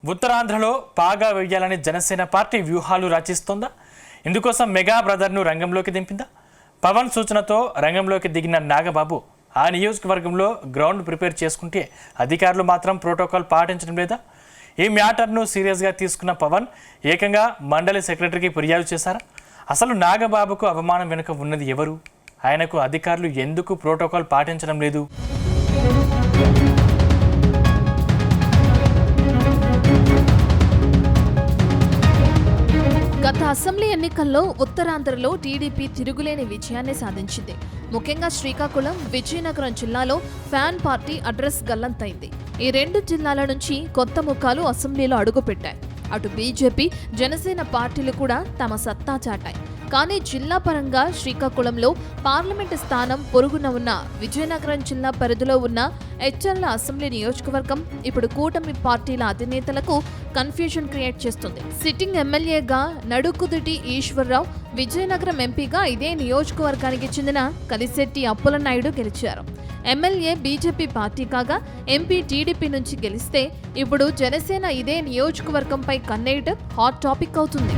ఉత్తరాంధ్రలో పాగా వేయాలని జనసేన పార్టీ వ్యూహాలు రచిస్తోందా? ఇందుకోసం మెగా బ్రదర్ను రంగంలోకి దింపిందా? పవన్ సూచనతో రంగంలోకి దిగిన నాగబాబు ఆ నియోజకవర్గంలో గ్రౌండ్ ప్రిపేర్ చేసుకుంటే అధికారులు మాత్రం ప్రోటోకాల్ పాటించడం లేదా? ఈ మ్యాటర్ను సీరియస్గా తీసుకున్న పవన్ ఏకంగా మండలి సెక్రటరీకి ఫిర్యాదు చేశారా? అసలు నాగబాబుకు అవమానం వెనుక ఉన్నది ఎవరు? ఆయనకు అధికారులు ఎందుకు ప్రోటోకాల్ పాటించడం లేదు? గత అసెంబ్లీ ఎన్నికల్లో ఉత్తరాంధ్రలో టీడీపీ తిరుగులేని విజయాన్ని సాధించింది. ముఖ్యంగా శ్రీకాకుళం, విజయనగరం జిల్లాలో ఫ్యాన్ పార్టీ అడ్రస్ గల్లంతైంది. ఈ రెండు జిల్లాల నుంచి కొత్త ముఖాలు అసెంబ్లీలో అడుగుపెట్టాయి. అటు బీజేపీ, జనసేన పార్టీలు కూడా తమ సత్తా చాటాయి. కానీ జిల్లా పరంగా శ్రీకాకుళంలో పార్లమెంటు స్థానం పొరుగున ఉన్న విజయనగరం జిల్లా పరిధిలో ఉన్న ఎచ్చర్ల అసెంబ్లీ నియోజకవర్గం ఇప్పుడు కూటమి పార్టీల అధినేతలకు కన్ఫ్యూజన్ క్రియేట్ చేస్తుంది. సిట్టింగ్ ఎమ్మెల్యేగా నడుకుదుటి ఈశ్వర్రావు, విజయనగరం ఎంపీగా ఇదే నియోజకవర్గానికి చెందిన కలిశెట్టి అప్పలనాయుడు గెలిచారు. ఎమ్మెల్యే బీజేపీ పార్టీ కాగా ఎంపీ టీడీపీ నుంచి గెలిస్తే ఇప్పుడు జనసేన ఇదే నియోజకవర్గంపై కన్నేయడం హాట్ టాపిక్ అవుతుంది.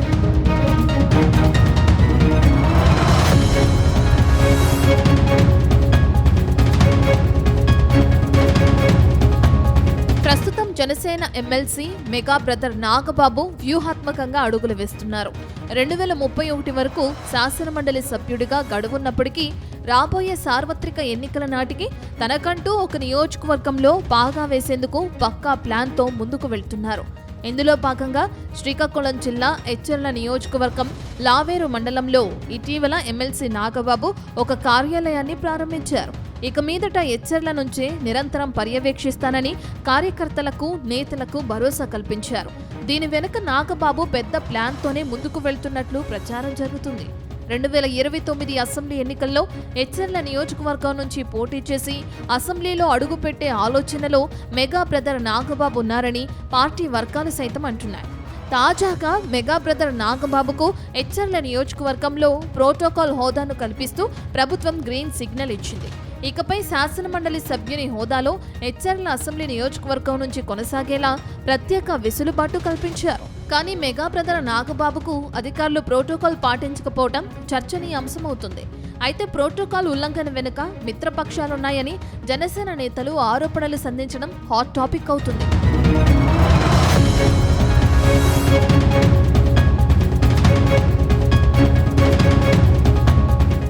ప్రస్తుతం Janasena MLC mega brother Nagababu వ్యూహాత్మకంగా అడుగులు వేస్తున్నారు. 2031 వరకు శాసనమండలి సభ్యుడిగా గడువున్నప్పటికీ రాబోయే సార్వత్రిక ఎన్నికల నాటికి తనకంటూ ఒక నియోజకవర్గంలో పాగా వేసేందుకు పక్కా ప్లాన్తో ముందుకు వెళ్తున్నారు. ఇందులో భాగంగా శ్రీకాకుళం జిల్లా ఎచ్చర్ల నియోజకవర్గం లావేరు మండలంలో ఇటీవల ఎమ్మెల్సీ నాగబాబు ఒక కార్యాలయాన్ని ప్రారంభించారు. ఇక మీదట ఎచ్చర్ల నుంచే నిరంతరం పర్యవేక్షిస్తానని కార్యకర్తలకు, నేతలకు భరోసా కల్పించారు. దీని వెనుక నాగబాబు పెద్ద ప్లాన్తోనే ముందుకు వెళ్తున్నట్లు ప్రచారం జరుగుతుంది. 2029 అసెంబ్లీ ఎన్నికల్లో ఎచ్చర్ల నియోజకవర్గం నుంచి పోటీ చేసి అసెంబ్లీలో అడుగుపెట్టే ఆలోచనలో మెగా బ్రదర్ నాగబాబు ఉన్నారని పార్టీ వర్గాలు సైతం అంటున్నాయి. తాజాగా మెగా బ్రదర్ నాగబాబుకు ఎచ్చర్ల నియోజకవర్గంలో ప్రోటోకాల్ హోదాను కల్పిస్తూ ప్రభుత్వం గ్రీన్ సిగ్నల్ ఇచ్చింది. ఇకపై శాసనమండలి సభ్యుని హోదాలో ఎచ్చర్ల అసెంబ్లీ నియోజకవర్గం నుంచి కొనసాగేలా ప్రత్యేక వెసులుబాటు కల్పించారు. కానీ మెగా బ్రదర్ నాగబాబుకు అధికారులు ప్రోటోకాల్ పాటించకపోవడం చర్చనీయాంశమవుతుంది. అయితే ప్రోటోకాల్ ఉల్లంఘన వెనుక మిత్రపక్షాలున్నాయని జనసేన నేతలు ఆరోపణలు సంధించడం హాట్ టాపిక్ అవుతుంది.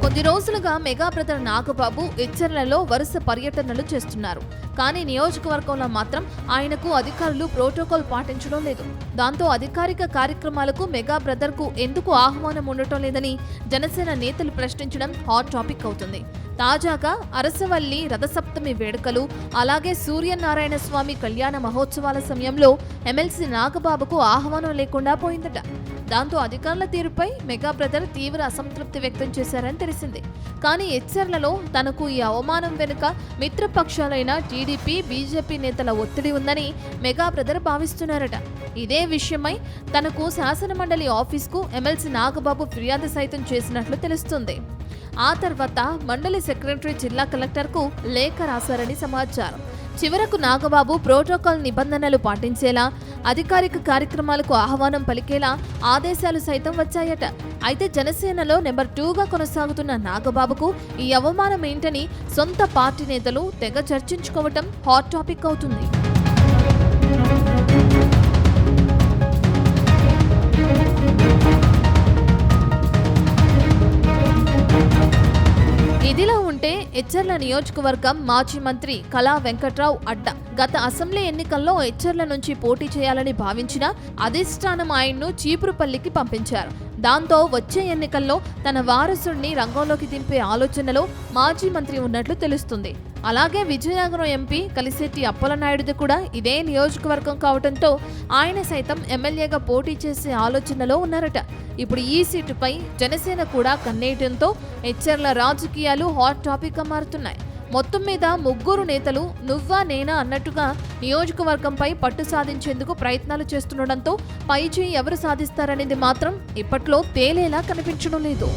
కొద్ది రోజులుగా మెగా బ్రదర్ నాగబాబు ఎచ్చర్లలో వరుస పర్యటనలు చేస్తున్నారు. కానీ నియోజకవర్గంలో మాత్రం ఆయనకు అధికారులు ప్రోటోకాల్ పాటించడం లేదు. దాంతో అధికారిక కార్యక్రమాలకు మెగా బ్రదర్ కు ఎందుకు ఆహ్వానం ఉండటం లేదని జనసేన నేతలు ప్రశ్నించడం హాట్ టాపిక్ అవుతుంది. తాజాగా అరసవల్లి రథసప్తమి వేడుకలు, అలాగే సూర్యనారాయణ స్వామి కళ్యాణ మహోత్సవాల సమయంలో ఎమ్మెల్సీ నాగబాబుకు ఆహ్వానం లేకుండా పోయిందట. దాంతో అధికారుల తీరుపై మెగా బ్రదర్ తీవ్ర అసంతృప్తి వ్యక్తం చేశారని తెలిసింది. కానీ ఎచ్చర్లలో తనకు ఈ అవమానం వెనుక మిత్రపక్షాలైన టీడీపీ, బీజేపీ నేతల ఒత్తిడి ఉందని మెగా బ్రదర్ భావిస్తున్నారట. ఇదే విషయమై తనకు శాసనమండలి ఆఫీస్కు ఎమ్మెల్సీ నాగబాబు ఫిర్యాదు సైతం చేసినట్లు తెలుస్తుంది. ఆ తర్వాత మండలి సెక్రటరీ జిల్లా కలెక్టర్కు లేఖ రాశారని సమాచారం. చివరకు నాగబాబు ప్రోటోకాల్ నిబంధనలు పాటించేలా, అధికారిక కార్యక్రమాలకు ఆహ్వానం పలికేలా ఆదేశాలు సైతం వచ్చాయట. అయితే జనసేనలో నెంబర్ 2గా కొనసాగుతున్న నాగబాబుకు ఈ అవమానం ఏంటని సొంత పార్టీ నేతలు తెగ చర్చించుకోవటం హాట్ టాపిక్ అవుతుంది. ఇదిలా ఉంటే ఎచ్చర్ల నియోజకవర్గం మాజీ మంత్రి కళా వెంకట్రావు అడ్డా గత అసెంబ్లీ ఎన్నికల్లో ఎచ్చర్ల నుంచి పోటీ చేయాలని భావించిన అధిష్టానం ఆయన్ను చీపురుపల్లికి పంపించారు. దాంతో వచ్చే ఎన్నికల్లో తన వారసుడిని రంగంలోకి దింపే ఆలోచనలో మాజీ మంత్రి ఉన్నట్లు తెలుస్తుంది. అలాగే విజయనగరం ఎంపీ కలిశెట్టి అప్పలనాయుడుది కూడా ఇదే నియోజకవర్గం కావడంతో ఆయన సైతం ఎమ్మెల్యేగా పోటీ చేసే ఆలోచనలో ఉన్నారట. ఇప్పుడు ఈ సీటుపై జనసేన కూడా కన్నేయడంతో ఎచ్చర్ల రాజకీయాలు హాట్ టాపిక్గా మారుతున్నాయి. మొత్తం మీద ముగ్గురు నేతలు నువ్వా నేనా అన్నట్టుగా నియోజకవర్గంపై పట్టు సాధించేందుకు ప్రయత్నాలు చేస్తుండటంతో పైచేయి ఎవరు సాధిస్తారనేది మాత్రం ఇప్పట్లో తేలేలా కనిపించడం లేదు.